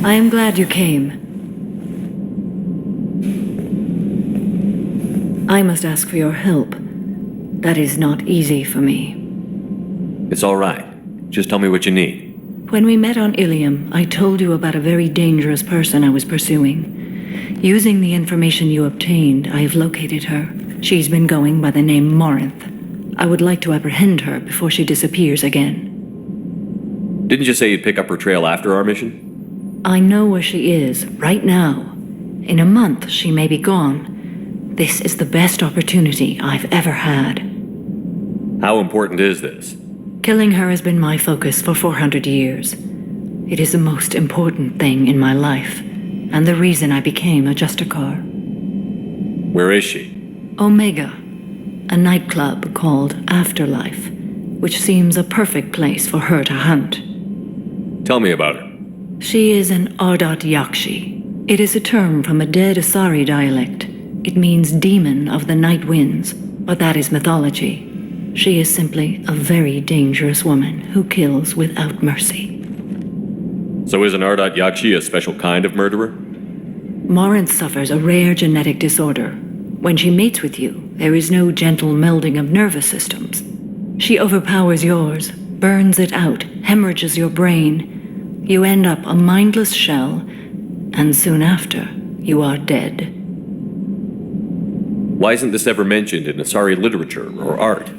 I am glad you came. I must ask for your help. That is not easy for me. It's all right. Just tell me what you need. When we met on Ilium, I told you about a very dangerous person I was pursuing. Using the information you obtained, I have located her. She's been going by the name Morinth. I would like to apprehend her before she disappears again. Didn't you say you'd pick up her trail after our mission? I know where she is, right now. In a month, she may be gone. This is the best opportunity I've ever had. How important is this? Killing her has been my focus for 400 years. It is the most important thing in my life, and the reason I became a Justicar. Where is she? Omega, a nightclub called Afterlife, which seems a perfect place for her to hunt. Tell me about her. She is an Ardat-Yakshi. It is a term from a dead Asari dialect. It means demon of the night winds, but that is mythology. She is simply a very dangerous woman who kills without mercy. So is an Ardat-Yakshi a special kind of murderer? Morinth suffers a rare genetic disorder. When she mates with you, there is no gentle melding of nervous systems. She overpowers yours, burns it out, hemorrhages your brain. You end up a mindless shell, and soon after, you are dead. Why isn't this ever mentioned in Asari literature or art?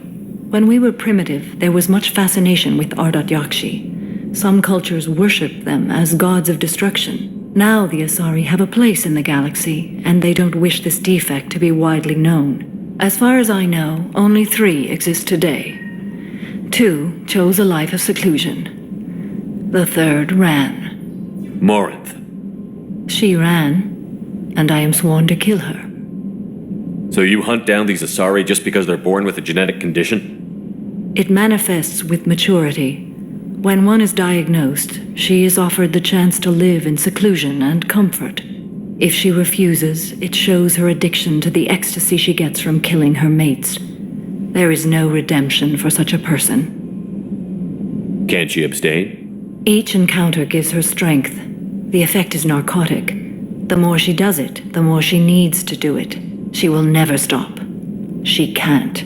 When we were primitive, there was much fascination with Ardat-Yakshi. Some cultures worship them as gods of destruction. Now the Asari have a place in the galaxy, and they don't wish this defect to be widely known. As far as I know, only 3 exist today. 2 chose a life of seclusion. The 3rd ran. Morinth. She ran, and I am sworn to kill her. So you hunt down these Asari just because they're born with a genetic condition? It manifests with maturity. When one is diagnosed, she is offered the chance to live in seclusion and comfort. If she refuses, it shows her addiction to the ecstasy she gets from killing her mates. There is no redemption for such a person. Can't she abstain? Each encounter gives her strength. The effect is narcotic. The more she does it, the more she needs to do it. She will never stop. She can't.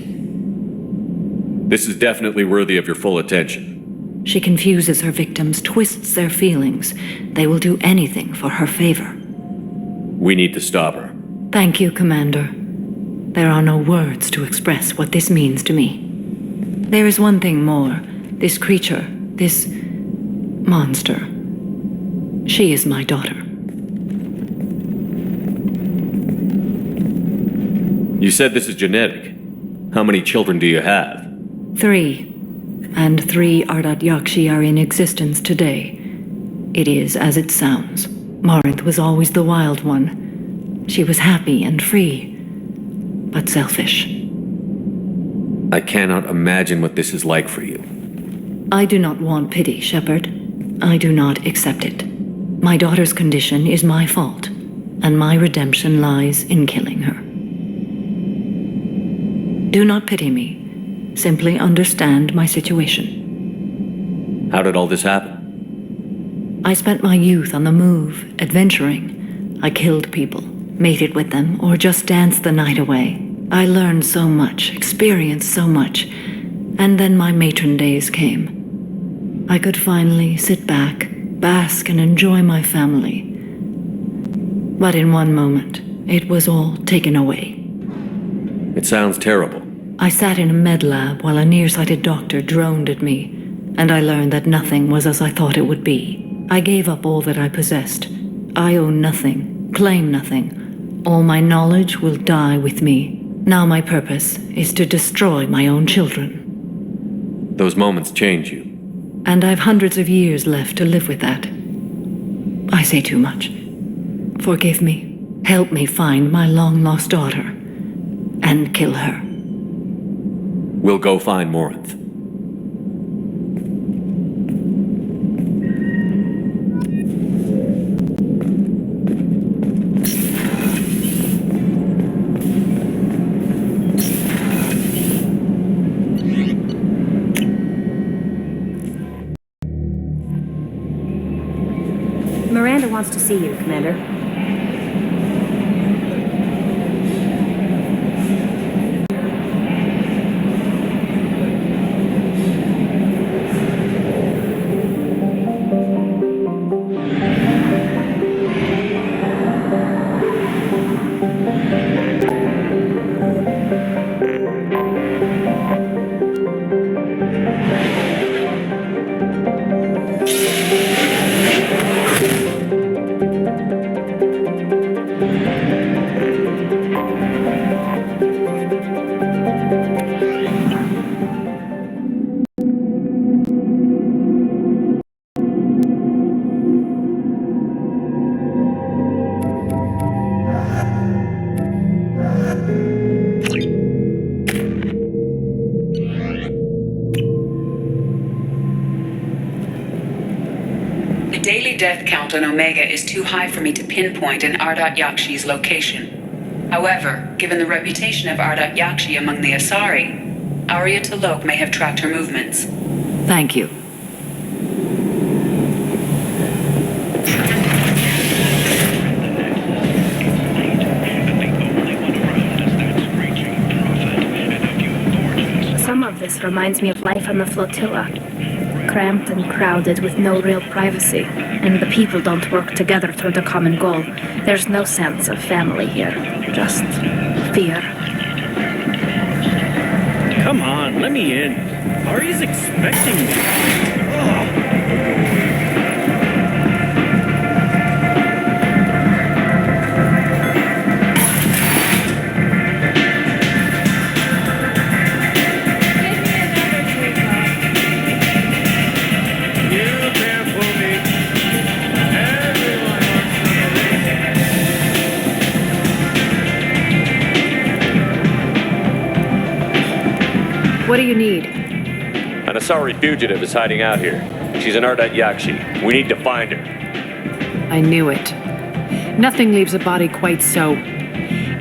This is definitely worthy of your full attention. She confuses her victims, twists their feelings. They will do anything for her favor. We need to stop her. Thank you, Commander. There are no words to express what this means to me. There is one thing more. This creature, this monster. She is my daughter. You said this is genetic. How many children do you have? 3. And 3 Ardat-Yakshi are in existence today. It is as it sounds. Morinth was always the wild one. She was happy and free, but selfish. I cannot imagine what this is like for you. I do not want pity, Shepard. I do not accept it. My daughter's condition is my fault, and my redemption lies in killing her. Do not pity me. Simply understand my situation. How did all this happen? I spent my youth on the move, adventuring. I killed people, mated with them, or just danced the night away. I learned so much, experienced so much, and then my matron days came. I could finally sit back, bask and enjoy my family. But in one moment, it was all taken away. It sounds terrible. I sat in a med lab while a nearsighted doctor droned at me, and I learned that nothing was as I thought it would be. I gave up all that I possessed. I own nothing, claim nothing. All my knowledge will die with me. Now my purpose is to destroy my own children. Those moments change you. And I've hundreds of years left to live with that. I say too much. Forgive me. Help me find my long-lost daughter. And kill her. We'll go find Morinth. Miranda wants to see you, Commander. The daily death count on Omega is too high for me to pinpoint an Ardat-Yakshi's location. However, given the reputation of Ardat-Yakshi among the Asari, Arya T'Loak may have tracked her movements. Thank you. Some of this reminds me of life on the flotilla. Cramped and crowded with no real privacy, and the people don't work together toward a common goal. There's no sense of family here, just fear. Come on, let me in. Ari's expecting me. What do you need? An Asari fugitive is hiding out here. She's an Ardat-Yakshi. We need to find her. I knew it. Nothing leaves a body quite so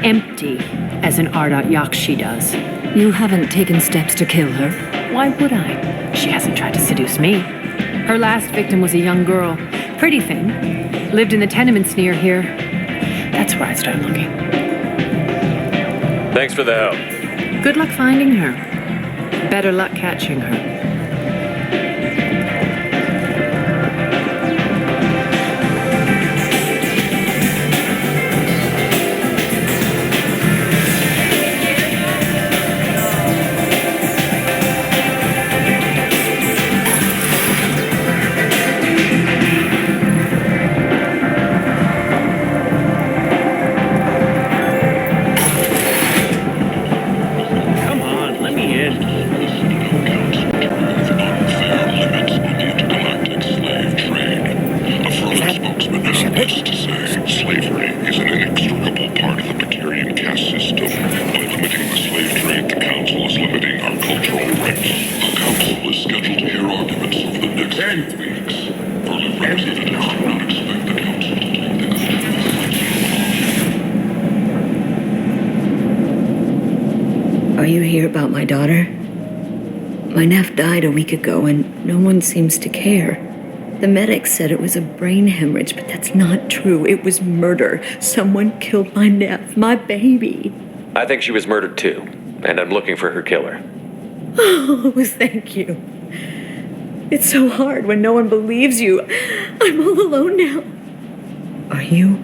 empty as an Ardat-Yakshi does. You haven't taken steps to kill her? Why would I? She hasn't tried to seduce me. Her last victim was a young girl. Pretty thing. Lived in the tenements near here. That's where I'd start looking. Thanks for the help. Good luck finding her. Better luck catching her. Come on, let me in. Slavery is an inextricable part of the Precarian caste system. By limiting the slave trade, the Council is limiting our cultural rights. The Council is scheduled to hear arguments over the next 10 weeks. Early representatives do not expect the Council to take this. Are you here about my daughter? My nephew died a week ago and no one seems to care. The medics said it was a brain hemorrhage, but that's not true. It was murder. Someone killed my nephew, my baby. I think she was murdered too, and I'm looking for her killer. Oh, thank you. It's so hard when no one believes you. I'm all alone now. Are you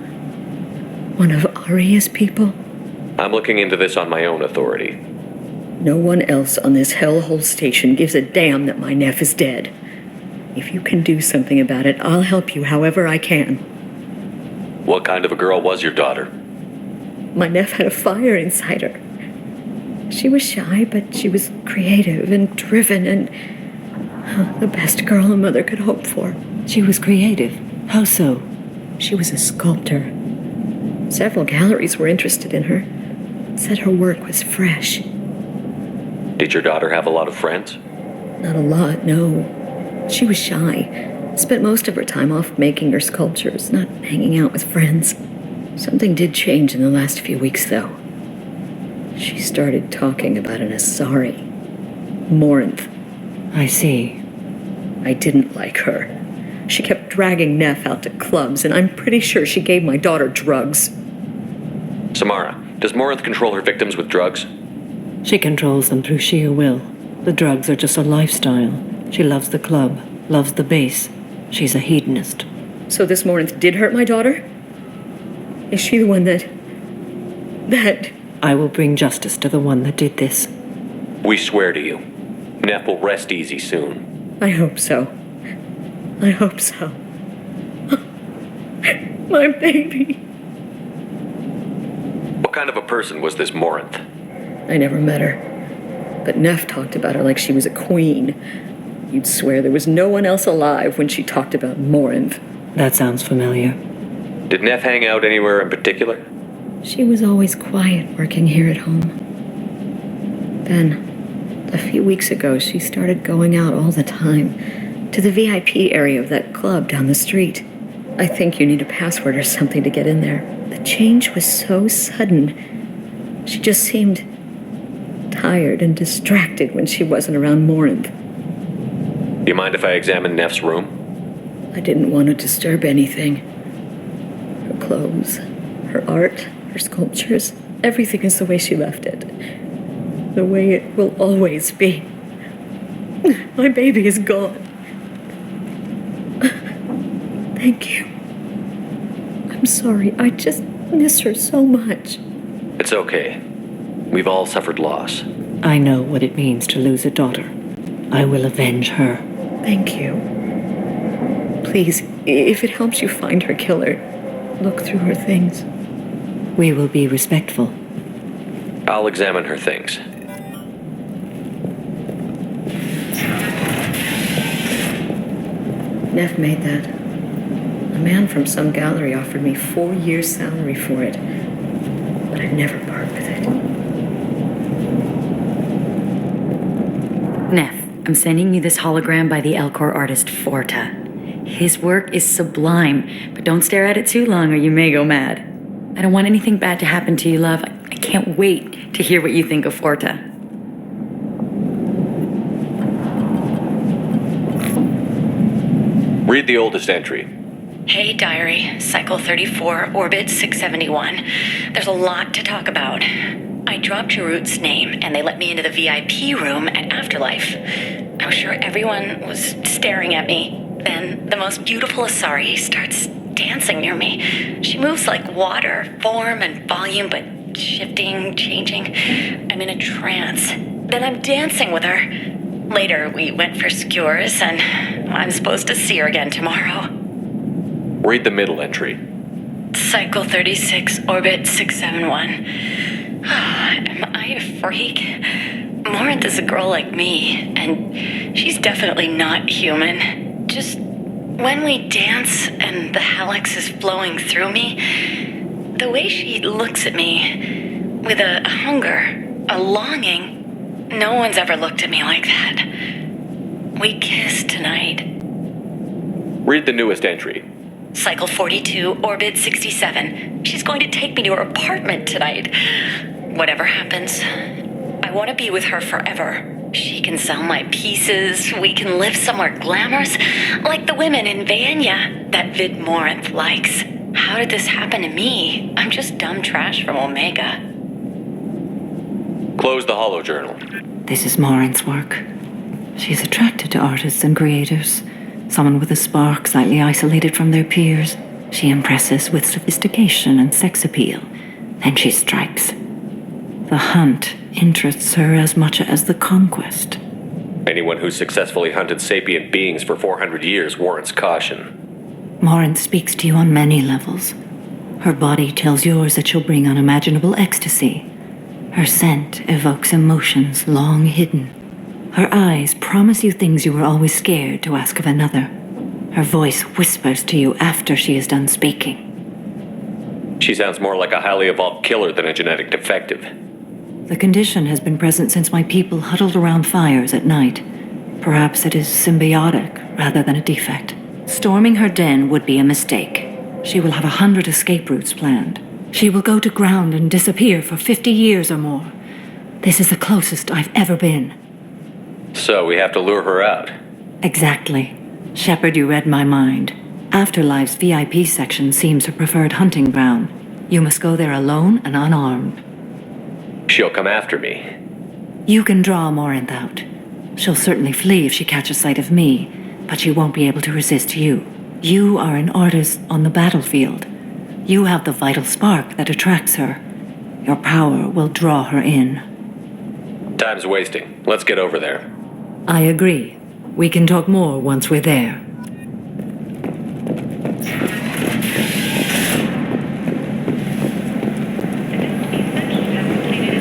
one of Arya's people? I'm looking into this on my own authority. No one else on this hellhole station gives a damn that my nephew is dead. If you can do something about it, I'll help you however I can. What kind of a girl was your daughter? My nephew had a fire inside her. She was shy, but she was creative and driven and the best girl a mother could hope for. She was creative. How so? She was a sculptor. Several galleries were interested in her. Said her work was fresh. Did your daughter have a lot of friends? Not a lot, no. She was shy. Spent most of her time off making her sculptures, not hanging out with friends. Something did change in the last few weeks, though. She started talking about an Asari. Morinth. I see. I didn't like her. She kept dragging Neff out to clubs, and I'm pretty sure she gave my daughter drugs. Samara, does Morinth control her victims with drugs? She controls them through sheer will. The drugs are just a lifestyle. She loves the club, loves the base. She's a hedonist. So this Morinth did hurt my daughter? Is she the one that... I will bring justice to the one that did this. We swear to you. Neff will rest easy soon. I hope so. I hope so. My baby. What kind of a person was this Morinth? I never met her. But Neff talked about her like she was a queen. You'd swear there was no one else alive when she talked about Morinth. That sounds familiar. Did Neff hang out anywhere in particular? She was always quiet working here at home. Then, a few weeks ago, she started going out all the time to the VIP area of that club down the street. I think you need a password or something to get in there. The change was so sudden. She just seemed tired and distracted when she wasn't around Morinth. Do you mind if I examine Neff's room? I didn't want to disturb anything. Her clothes, her art, her sculptures, everything is the way she left it. The way it will always be. My baby is gone. Thank you. I'm sorry, I just miss her so much. It's okay. We've all suffered loss. I know what it means to lose a daughter. I will avenge her. Thank you. Please, if it helps you find her killer, look through her things. We will be respectful. I'll examine her things. Neff made that. A man from some gallery offered me 4 years' salary for it, but I'd never part with it. Neff, I'm sending you this hologram by the Elcor artist Forta. His work is sublime, but don't stare at it too long or you may go mad. I don't want anything bad to happen to you, love. I can't wait to hear what you think of Forta. Read the oldest entry. Hey, diary. Cycle 34, orbit 671. There's a lot to talk about. I dropped Jarut's name, and they let me into the VIP room at Afterlife. I was sure everyone was staring at me. Then the most beautiful Asari starts dancing near me. She moves like water, form and volume, but shifting, changing. I'm in a trance. Then I'm dancing with her. Later, we went for skewers, and I'm supposed to see her again tomorrow. Read the middle entry. Cycle 36, orbit 671. Am I a freak? Morinth is a girl like me, and she's definitely not human. Just when we dance and the hallux is flowing through me, the way she looks at me with a hunger, a longing, no one's ever looked at me like that. We kissed tonight. Read the newest entry. Cycle 42, orbit 67. She's going to take me to her apartment tonight. Whatever happens, I want to be with her forever. She can sell my pieces. We can live somewhere glamorous, like the women in Vanya that Vid Morinth likes. How did this happen to me? I'm just dumb trash from Omega. Close the holojournal. This is Morinth's work. She's attracted to artists and creators. Someone with a spark, slightly isolated from their peers. She impresses with sophistication and sex appeal. Then she strikes. The hunt interests her as much as the conquest. Anyone who's successfully hunted sapient beings for 400 years warrants caution. Morinth speaks to you on many levels. Her body tells yours that she'll bring unimaginable ecstasy. Her scent evokes emotions long hidden. Her eyes promise you things you were always scared to ask of another. Her voice whispers to you after she is done speaking. She sounds more like a highly evolved killer than a genetic defective. The condition has been present since my people huddled around fires at night. Perhaps it is symbiotic rather than a defect. Storming her den would be a mistake. She will have 100 escape routes planned. She will go to ground and disappear for 50 years or more. This is the closest I've ever been. So we have to lure her out. Exactly. Shepard, you read my mind. Afterlife's VIP section seems her preferred hunting ground. You must go there alone and unarmed. She'll come after me. You can draw Morinth out. She'll certainly flee if she catches sight of me, but she won't be able to resist you. You are an artist on the battlefield. You have the vital spark that attracts her. Your power will draw her in. Time's wasting. Let's get over there. I agree. We can talk more once we're there.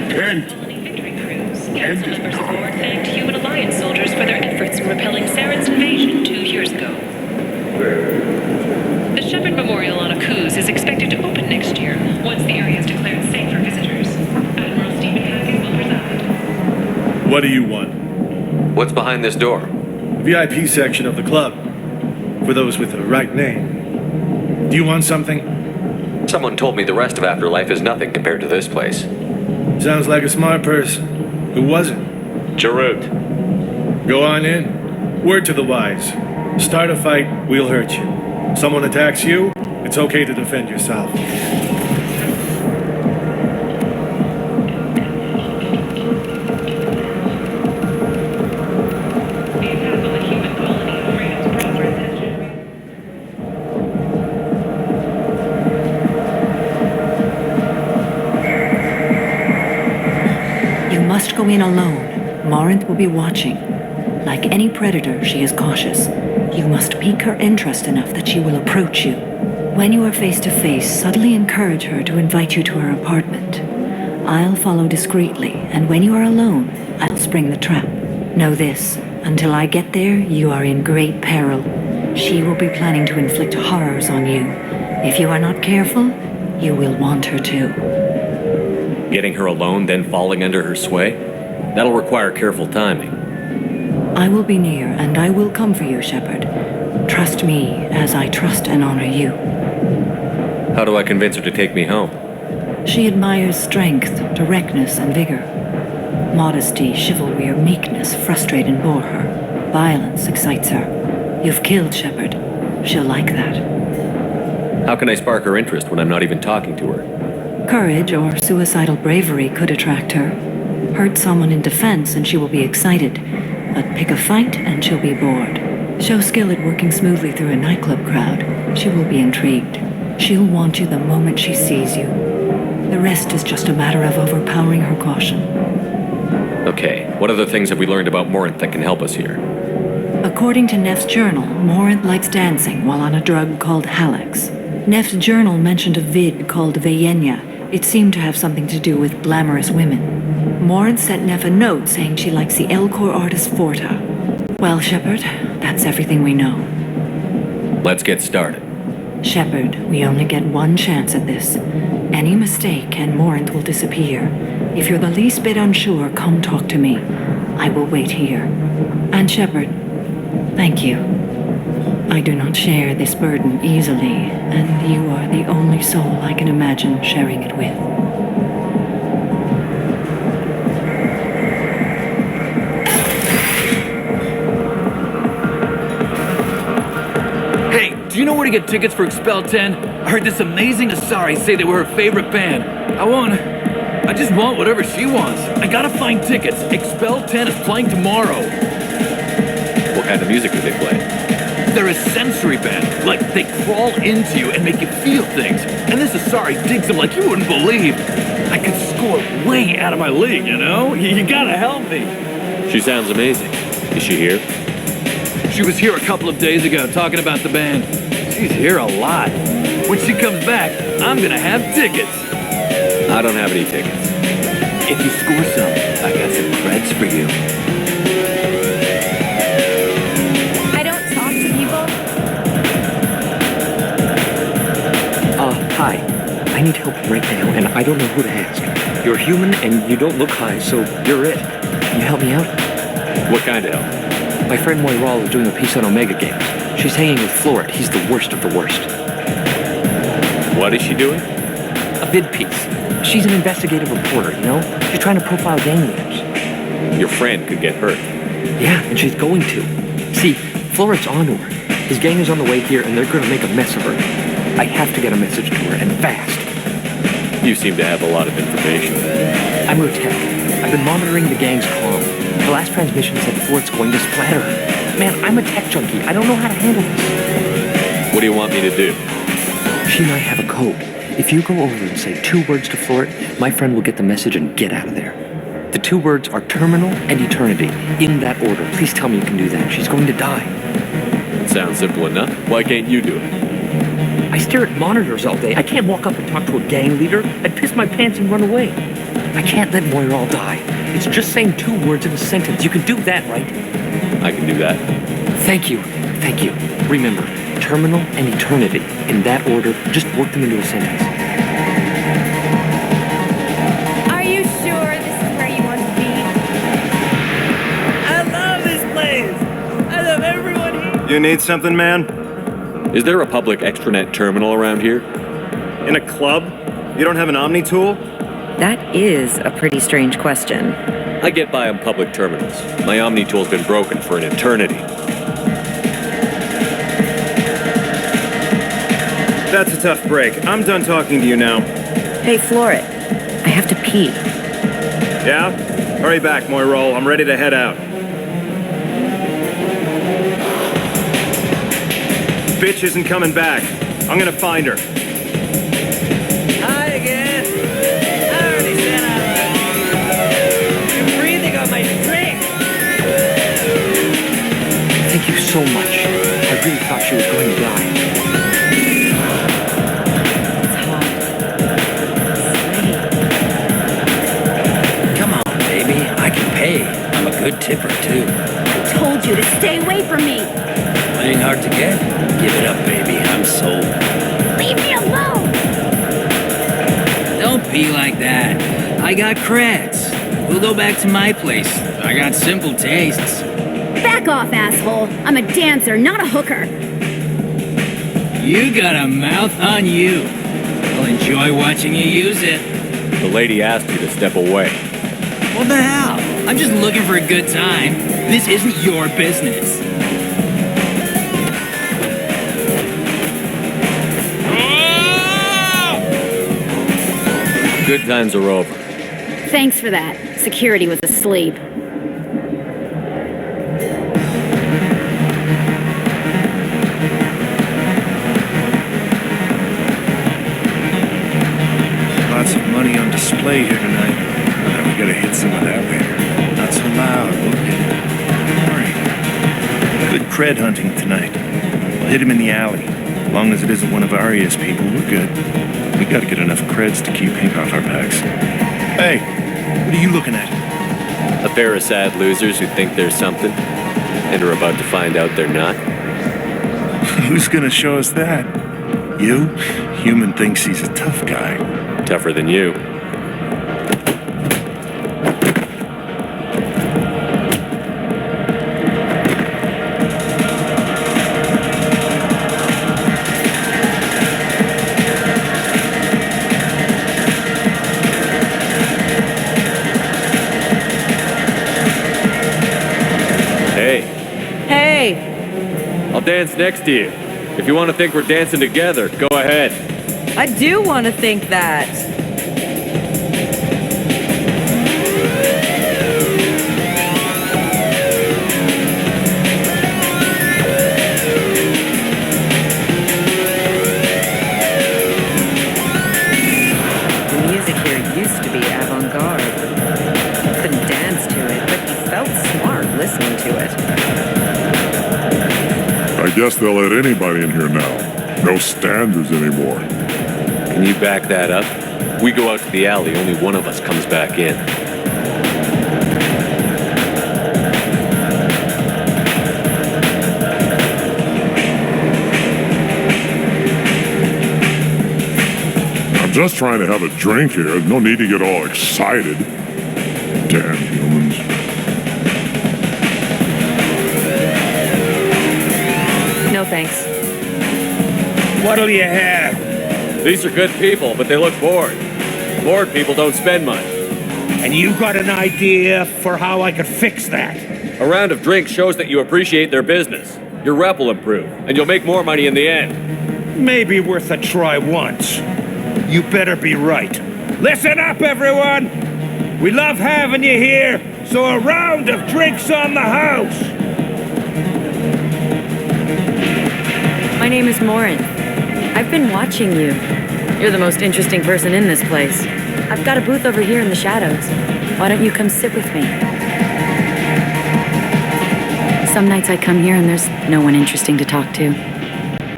Kent is members of Board thanked Human Alliance soldiers for their efforts in repelling Saren's invasion 2 years ago. The Shepard Memorial on Akuz is expected to open next year, once the area is declared safe for visitors. Admiral Stephen Hackett will preside. What do you want? What's behind this door? VIP section of the club. For those with the right name. Do you want something? Someone told me the rest of Afterlife is nothing compared to this place. Sounds like a smart person. Who was it? Jarut. Go on in. Word to the wise. Start a fight, we'll hurt you. Someone attacks you, it's okay to defend yourself. You must go in alone. Morinth will be watching. Like any predator, she is cautious. You must pique her interest enough that she will approach you. When you are face to face, subtly encourage her to invite you to her apartment. I'll follow discreetly, and when you are alone, I'll spring the trap. Know this, until I get there, you are in great peril. She will be planning to inflict horrors on you. If you are not careful, you will want her to. Getting her alone, then falling under her sway? That'll require careful timing. I will be near, and I will come for you, Shepard. Trust me as I trust and honor you. How do I convince her to take me home? She admires strength, directness, and vigor. Modesty, chivalry, or meekness frustrate and bore her. Violence excites her. You've killed Shepard. She'll like that. How can I spark her interest when I'm not even talking to her? Courage or suicidal bravery could attract her. Hurt someone in defense and she will be excited. But pick a fight and she'll be bored. Show skill at working smoothly through a nightclub crowd. She will be intrigued. She'll want you the moment she sees you. The rest is just a matter of overpowering her caution. Okay, what other things have we learned about Morinth that can help us here? According to Neff's journal, Morinth likes dancing while on a drug called Halex. Neff's journal mentioned a vid called Vayenya. It seemed to have something to do with glamorous women. Morinth sent Neff a note saying she likes the Elcor artist Forta. Well, Shepard, that's everything we know. Let's get started. Shepard, we only get one chance at this. Any mistake and Morinth will disappear. If you're the least bit unsure, come talk to me. I will wait here. And Shepard, thank you. I do not share this burden easily, and you are the only soul I can imagine sharing it with. Hey, do you know where to get tickets for Expel 10? I heard this amazing Asari say they were her favorite band. I just want whatever she wants. I gotta find tickets. Expel 10 is playing tomorrow. What kind of music do they play? They're a sensory band. Like, they crawl into you and make you feel things. And this Asari digs them like you wouldn't believe. I could score way out of my league, you know? You gotta help me. She sounds amazing. Is she here? She was here a couple of days ago talking about the band. She's here a lot. When she comes back, I'm gonna have tickets. I don't have any tickets. If you score some, I got some creds for you. I don't talk to people. Hi. I need help right now, and I don't know who to ask. You're human, and you don't look high, so you're it. Can you help me out? What kind of help? My friend Moiral is doing a piece on Omega Games. She's hanging with Florid. He's the worst of the worst. What is she doing? A vid piece. She's an investigative reporter, you know? She's trying to profile gang leaders. Your friend could get hurt. Yeah, and she's going to. See, Florid's onto her. His gang is on the way here, and they're gonna make a mess of her. I have to get a message to her, and fast. You seem to have a lot of information. I'm her tech. I've been monitoring the gang's comm. The last transmission said Fort's going to splatter her. Man, I'm a tech junkie. I don't know how to handle this. What do you want me to do? She and I have a code. If you go over and say 2 words to Flort, my friend will get the message and get out of there. The 2 words are terminal and eternity, in that order. Please tell me you can do that. She's going to die. It sounds simple enough. Why can't you do it? I stare at monitors all day. I can't walk up and talk to a gang leader. I'd piss my pants and run away. I can't let Moira die. It's just saying 2 words in a sentence. You can do that, right? I can do that. Thank you. Thank you. Remember, terminal and eternity. In that order, just work them into a sentence. Are you sure this is where you want to be? I love this place! I love everyone here! You need something, man? Is there a public extranet terminal around here? In a club? You don't have an Omni tool? That is a pretty strange question. I get by on public terminals. My Omni tool's been broken for an eternity. That's a tough break. I'm done talking to you now. Hey, Floret. I have to pee. Yeah? Hurry back, Moirol. I'm ready to head out. Bitch isn't coming back. I'm gonna find her. Hi again. I already said I love you. You're breathing on my string. Thank you so much. I really thought she was going to die. Come on, baby. I can pay. I'm a good tipper, too. I told you to stay away from me. Playing hard to get? Give it up, baby. I'm sold. Leave me alone. Don't be like that. I got creds. We'll go back to my place. I got simple tastes. Back off, asshole. I'm a dancer, not a hooker. You got a mouth on you. I'll enjoy watching you use it. The lady asked you to step away. What the hell? I'm just looking for a good time. This isn't your business. Good times are over. Thanks for that. Security was asleep. Lots of money on display here tonight. We gotta hit some of that later. Not so loud, we'll hit it. Don't worry. Good cred hunting tonight. We'll hit him in the alley. As long as it isn't one of Arya's people, we're good. We gotta get enough creds to keep ink off our backs. Hey, what are you looking at? A pair of sad losers who think there's something, and are about to find out they're not. Who's gonna show us that? You? Human thinks he's a tough guy. Tougher than you. I'll dance next to you. If you want to think we're dancing together, go ahead. I do want to think that. The music here used to be avant-garde. I couldn't dance to it, but he felt smart listening to it. I guess they'll let anybody in here now. No standards anymore. Can you back that up? We go out to the alley, only one of us comes back in. I'm just trying to have a drink here. No need to get all excited. Damn humans. No thanks. What'll you have? These are good people, but they look bored. Bored people don't spend much. And you got an idea for how I could fix that? A round of drinks shows that you appreciate their business. Your rep will improve, and you'll make more money in the end. Maybe worth a try once. You better be right. Listen up, everyone! We love having you here, so a round of drinks on the house! My name is Morin. I've been watching you. You're the most interesting person in this place. I've got a booth over here in the shadows. Why don't you come sit with me? Some nights I come here and there's no one interesting to talk to.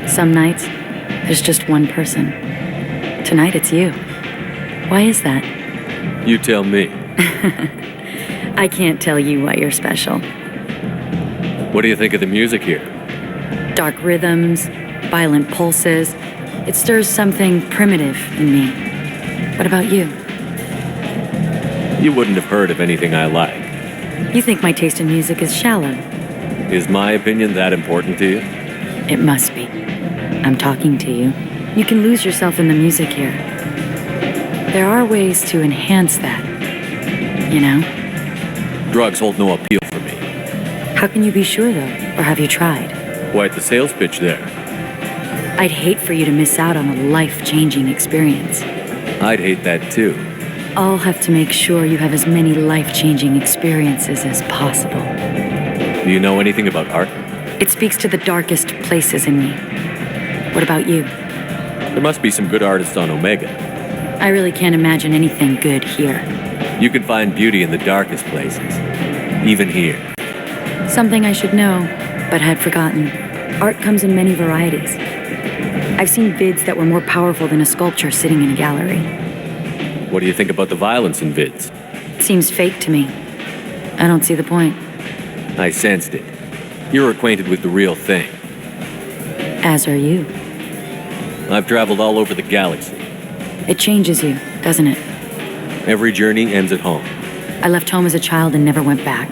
Some nights, there's just one person. Tonight it's you. Why is that? You tell me. I can't tell you why you're special. What do you think of the music here? Dark rhythms, violent pulses. It stirs something primitive in me. What about you? You wouldn't have heard of anything I like. You think my taste in music is shallow. Is my opinion that important to you? It must be. I'm talking to you. You can lose yourself in the music here. There are ways to enhance that. You know? Drugs hold no appeal for me. How can you be sure, though? Or have you tried? Quite the sales pitch there. I'd hate for you to miss out on a life-changing experience. I'd hate that too. I'll have to make sure you have as many life-changing experiences as possible. Do you know anything about art? It speaks to the darkest places in me. What about you? There must be some good artists on Omega. I really can't imagine anything good here. You can find beauty in the darkest places. Even here. Something I should know, but had forgotten. Art comes in many varieties. I've seen vids that were more powerful than a sculpture sitting in a gallery. What do you think about the violence in vids? It seems fake to me. I don't see the point. I sensed it. You're acquainted with the real thing. As are you. I've traveled all over the galaxy. It changes you, doesn't it? Every journey ends at home. I left home as a child and never went back.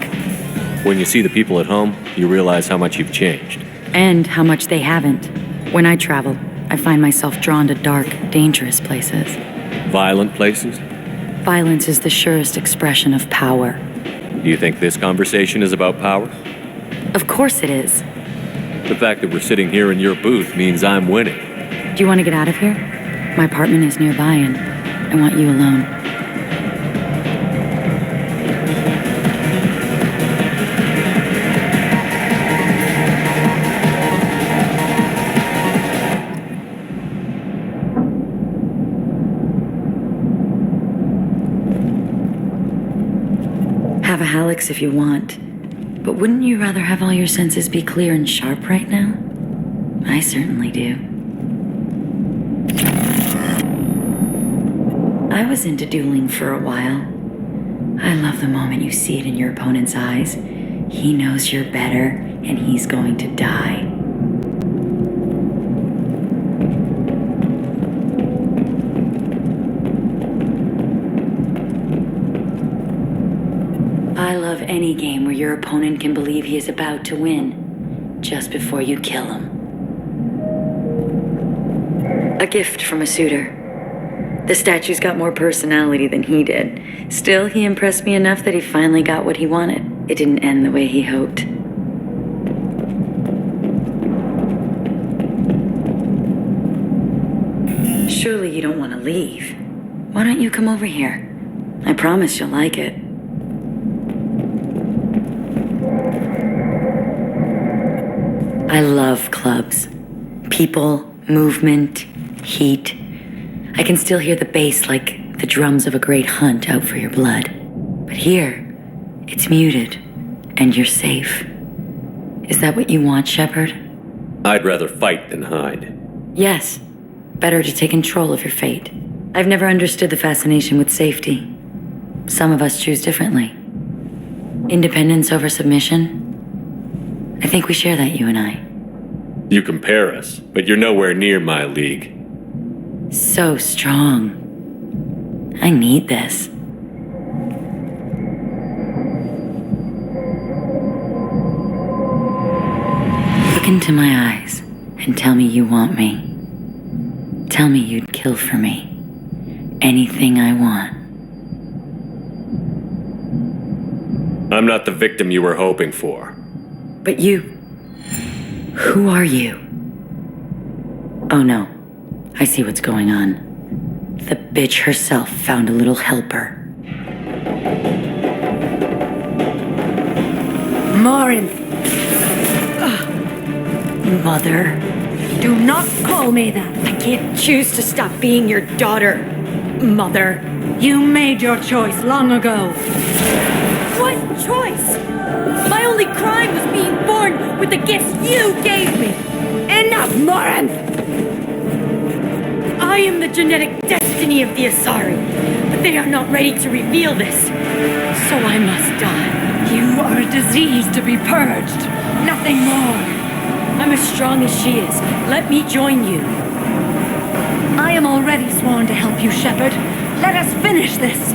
When you see the people at home, you realize how much you've changed. And how much they haven't. When I travel, I find myself drawn to dark, dangerous places. Violent places? Violence is the surest expression of power. Do you think this conversation is about power? Of course it is. The fact that we're sitting here in your booth means I'm winning. Do you want to get out of here? My apartment is nearby and I want you alone. Have a Hallex if you want, but wouldn't you rather have all your senses be clear and sharp right now? I certainly do. I was into dueling for a while. I love the moment you see it in your opponent's eyes. He knows you're better, and he's going to die. I love any game where your opponent can believe he is about to win, just before you kill him. A gift from a suitor. The statue's got more personality than he did. Still, he impressed me enough that he finally got what he wanted. It didn't end the way he hoped. Surely you don't want to leave. Why don't you come over here? I promise you'll like it. I love clubs. People, movement, heat. I can still hear the bass like the drums of a great hunt out for your blood. But here, it's muted, and you're safe. Is that what you want, Shepard? I'd rather fight than hide. Yes. Better to take control of your fate. I've never understood the fascination with safety. Some of us choose differently. Independence over submission? I think we share that, you and I. You compare us, but you're nowhere near my league. So strong. I need this. Look into my eyes and tell me you want me. Tell me you'd kill for me. Anything I want. I'm not the victim you were hoping for. But you. Who are you? Oh no, I see what's going on. The bitch herself found a little helper. Morin, Mother. do not call me that. I can't choose to stop being your daughter, Mother. You made your choice long ago. What choice? My only crime was being born with the gifts you gave me. Enough, Morin! I am the genetic destiny of the Asari, but they are not ready to reveal this. So I must die. You are a disease to be purged. Nothing more. I'm as strong as she is. Let me join you. I am already sworn to help you, Shepard. Let us finish this.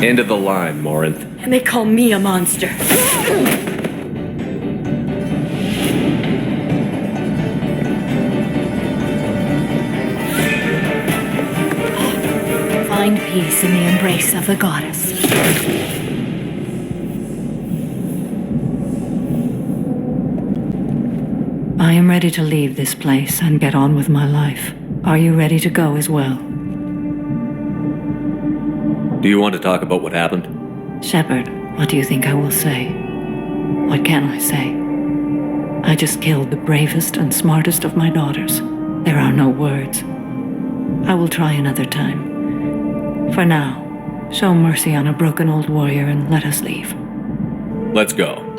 End of the line, Morinth. And they call me a monster. Find peace in the embrace of the goddess. I am ready to leave this place and get on with my life. Are you ready to go as well? Do you want to talk about what happened? Shepard, what do you think I will say? What can I say? I just killed the bravest and smartest of my daughters. There are no words. I will try another time. For now, show mercy on a broken old warrior and let us leave. Let's go.